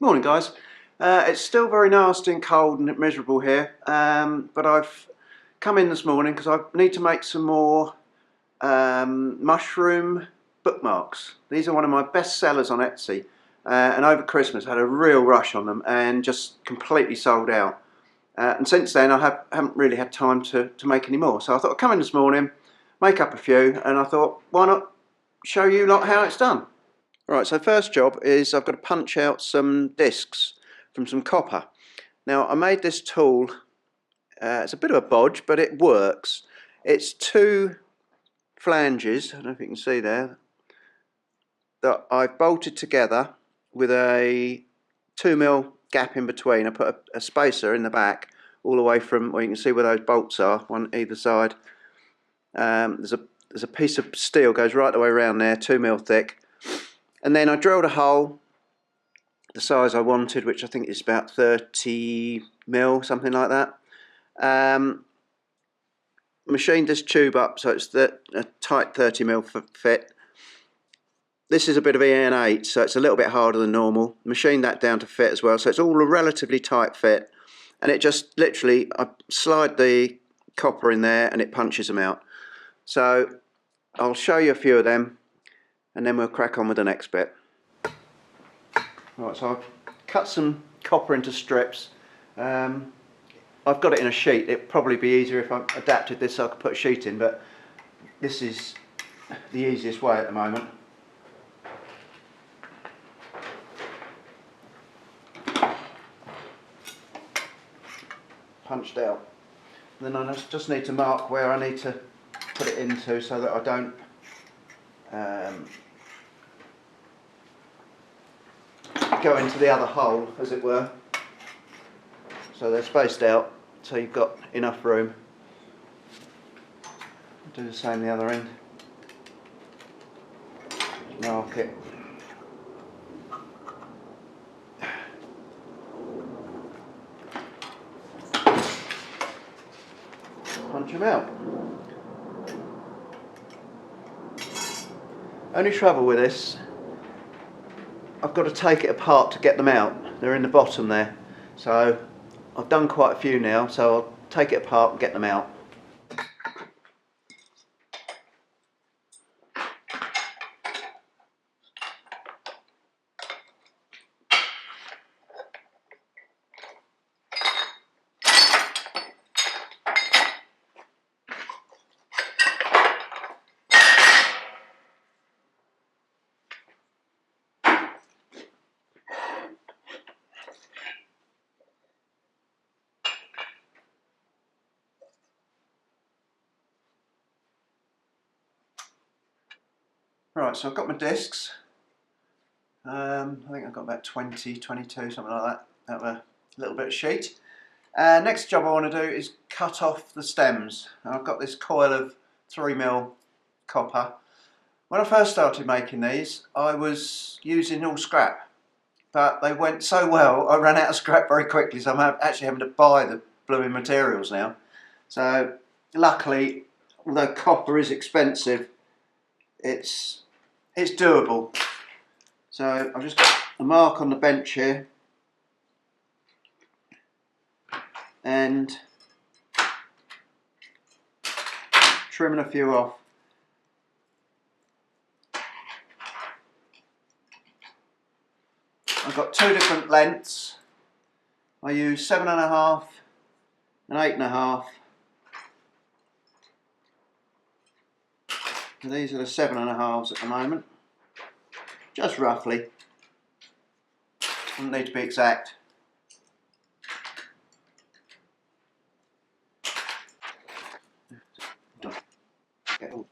Morning guys. It's still very nasty and cold and miserable here, but I've come in this morning because I need to make some more mushroom bookmarks. These are one of my best sellers on Etsy, and over Christmas I had a real rush on them and just completely sold out. And since then I haven't really had time to make any more, so I thought I'd come in this morning, make up a few, and I thought why not show you lot how it's done. Right, so first job is I've got to punch out some discs from some copper. Now I made this tool, it's a bit of a bodge but it works. It's two flanges, I don't know if you can see there, that I've bolted together with a 2mm gap in between. I put a spacer in the back all the way from, well, you can see where those bolts are, one either side. There's a piece of steel goes right the way around there, 2mm thick. And then I drilled a hole the size I wanted, which I think is about 30mm, something like that. Machined this tube up so it's a tight 30mm fit. This is a bit of EN8, so it's a little bit harder than normal. Machined that down to fit as well, so it's all a relatively tight fit. And it just literally, I slide the copper in there and it punches them out. So I'll show you a few of them, and then we'll crack on with the next bit. Right, so I've cut some copper into strips. I've got it in a sheet. It'd probably be easier if I adapted this so I could put a sheet in, but this is the easiest way at the moment. Punched out. And then I just need to mark where I need to put it into so that I don't go into the other hole, as it were. So they're spaced out so you've got enough room. Do the same the other end. Mark it. Punch them out. Only trouble with this, I've got to take it apart to get them out. They're in the bottom there. So I've done quite a few now, so I'll take it apart and get them out. Right, so I've got my discs. I think I've got about 20, 22, something like that, out of a little bit of sheet. Next job I want to do is cut off the stems. Now I've got this coil of 3mm copper. When I first started making these, I was using all scrap, but they went so well I ran out of scrap very quickly, so I'm actually having to buy the blooming materials now. So luckily, although copper is expensive, it's doable. So I've just got a mark on the bench here, and trimming a few off. I've got two different lengths. I use 7.5 and 8.5. These are the 7.5s at the moment, just roughly. Doesn't need to be exact. Right,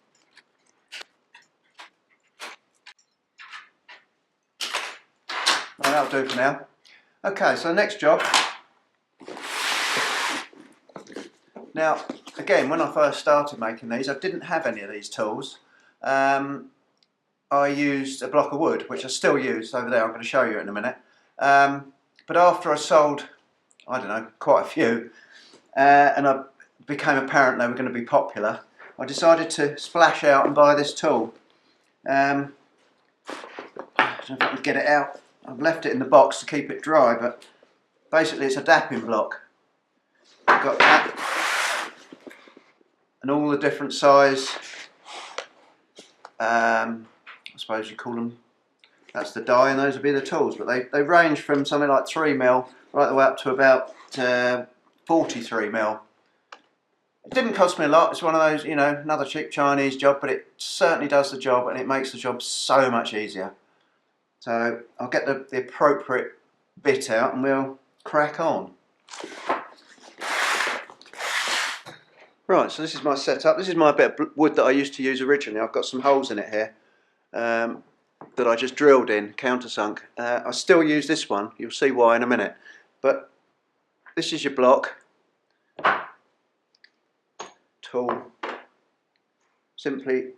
that'll do for now. Okay, so next job. Now, again, when I first started making these, I didn't have any of these tools. I used a block of wood, which I still use over there. I'm going to show you in a minute. But after I sold, I don't know, quite a few, and it became apparent they were going to be popular, I decided to splash out and buy this tool. I don't know if I can get it out I've left it in the box to keep it dry, but basically it's a dapping block. I've got that and all the different size, I suppose you call them, that's the die, and those would be the tools, but they range from something like 3mm right the way up to about 43mm. It didn't cost me a lot. It's one of those, you know, another cheap Chinese job, but it certainly does the job, and it makes the job so much easier. So I'll get the appropriate bit out and we'll crack on. Right, so this is my setup. This is my bit of wood that I used to use originally. I've got some holes in it here that I just drilled in, countersunk. I still use this one. You'll see why in a minute. But this is your block. Tool. Simply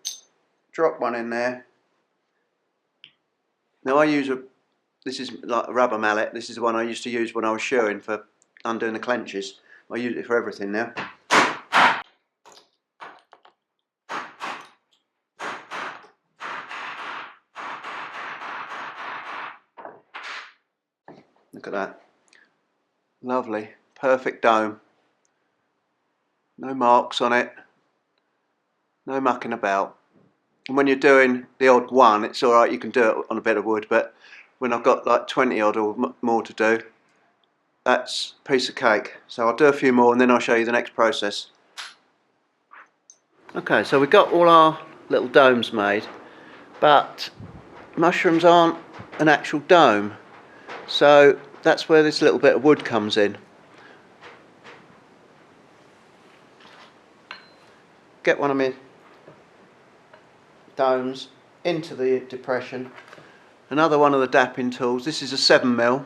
drop one in there. Now I use this is like a rubber mallet. This is the one I used to use when I was shoeing for undoing the clenches. I use it for everything now. Look at that. Lovely, perfect dome. No marks on it. No mucking about. And when you're doing the odd one, it's alright, you can do it on a bit of wood, but when I've got like 20 odd or more to do, that's a piece of cake. So I'll do a few more and then I'll show you the next process. Okay, so we've got all our little domes made, but mushrooms aren't an actual dome. So that's where this little bit of wood comes in. Get one of my domes into the depression. Another one of the dapping tools. This is a 7mm.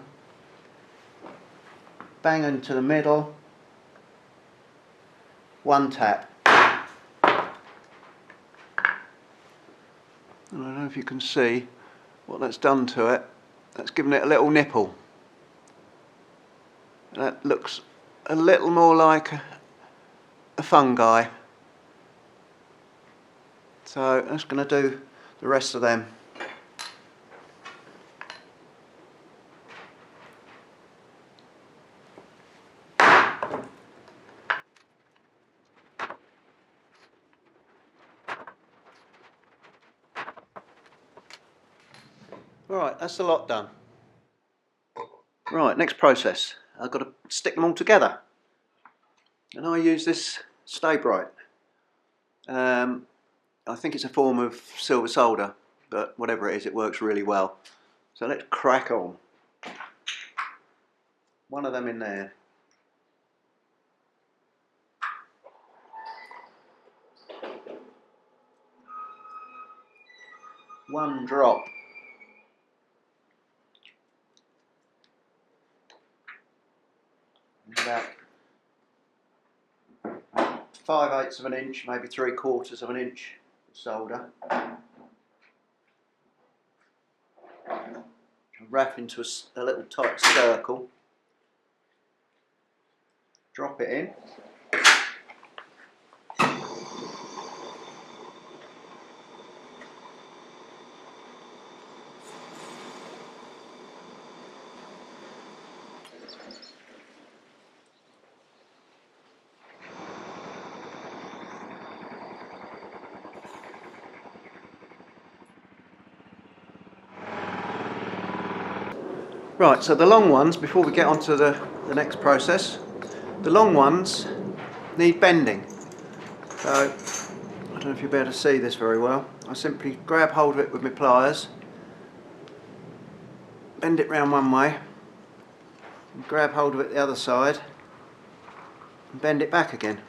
Bang into the middle. One tap. I don't know if you can see what that's done to it. That's given it a little nipple. That looks a little more like a fungi. So I'm just going to do the rest of them. Right, that's a lot done. Right, next process. I've got to stick them all together. And I use this Stay Bright. I think it's a form of silver solder, but whatever it is, it works really well. So let's crack on. One of them in there. One drop. About 5/8 of an inch, maybe 3/4 of an inch solder. Wrap into a little tight circle. Drop it in. Right, so the long ones, before we get on to the next process, the long ones need bending. So, I don't know if you'll be able to see this very well. I simply grab hold of it with my pliers, bend it round one way, and grab hold of it the other side, and bend it back again.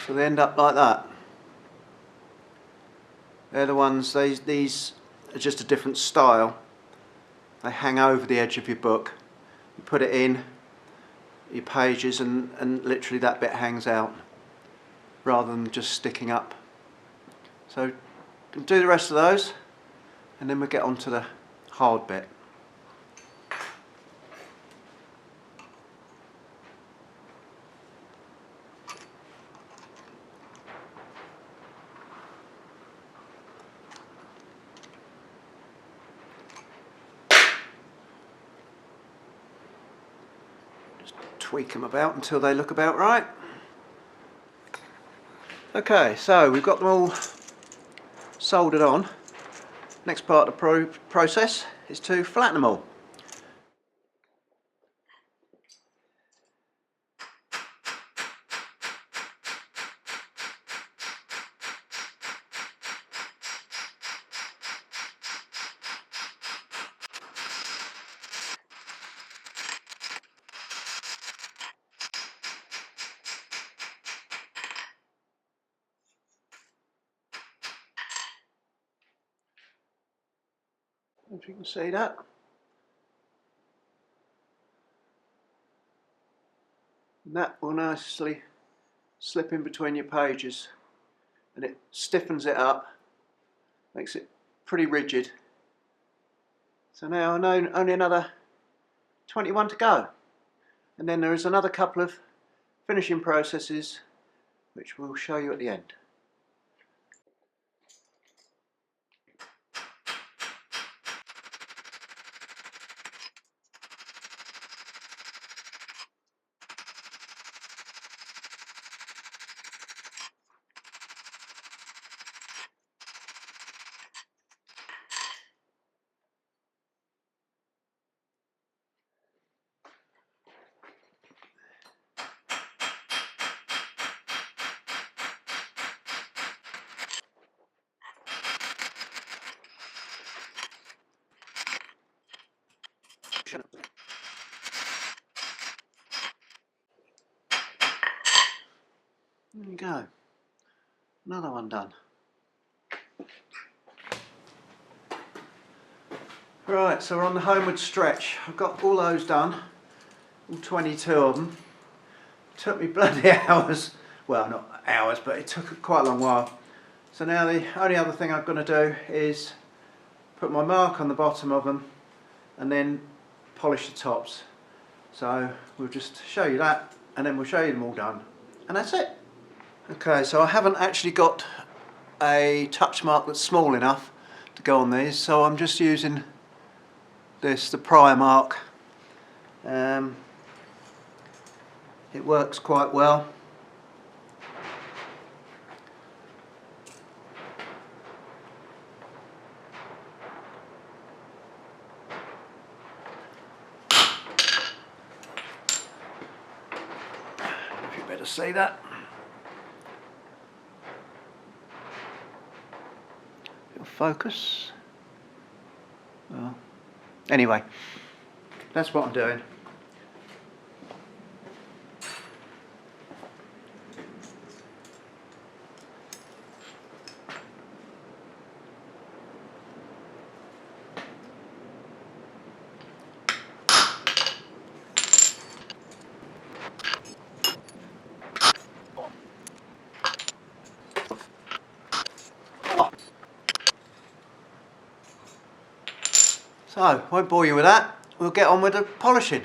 So they end up like that. They're the ones, these are just a different style. They hang over the edge of your book. You put it in your pages and literally that bit hangs out rather than just sticking up. So do the rest of those and then we'll get on to the hard bit. tweak them about until they look about right. Okay, so we've got them all soldered on. Next part of the process is to flatten them all. If you can see that. And that will nicely slip in between your pages, and it stiffens it up, makes it pretty rigid. So now I know only another 21 to go, and then there is another couple of finishing processes which we'll show you at the end. There you go, another one done. Right, so we're on the homeward stretch. I've got all those done, all 22 of them. Took me bloody hours, well not hours, but it took quite a long while. So now the only other thing I'm going to do is put my mark on the bottom of them and then polish the tops. So we'll just show you that and then we'll show you them all done, and that's it. Okay, so I haven't actually got a touch mark that's small enough to go on these, so I'm just using this, the prior mark. It works quite well. If you better see that. It'll focus. Well, anyway, that's what I'm doing. So, won't bore you with that, we'll get on with the polishing.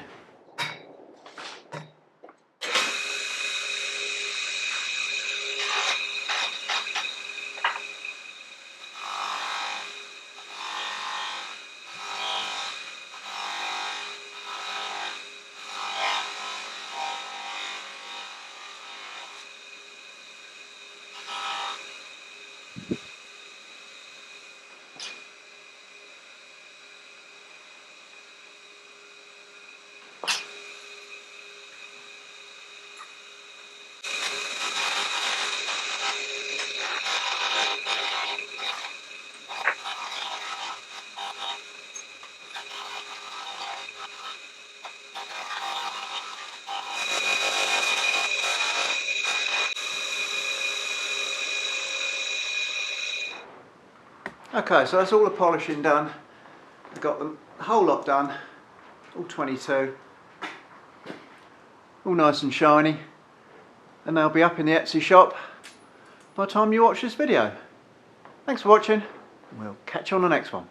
Okay, so that's all the polishing done. I've got the whole lot done, all 22, all nice and shiny, and they'll be up in the Etsy shop by the time you watch this video. Thanks for watching, and we'll catch you on the next one.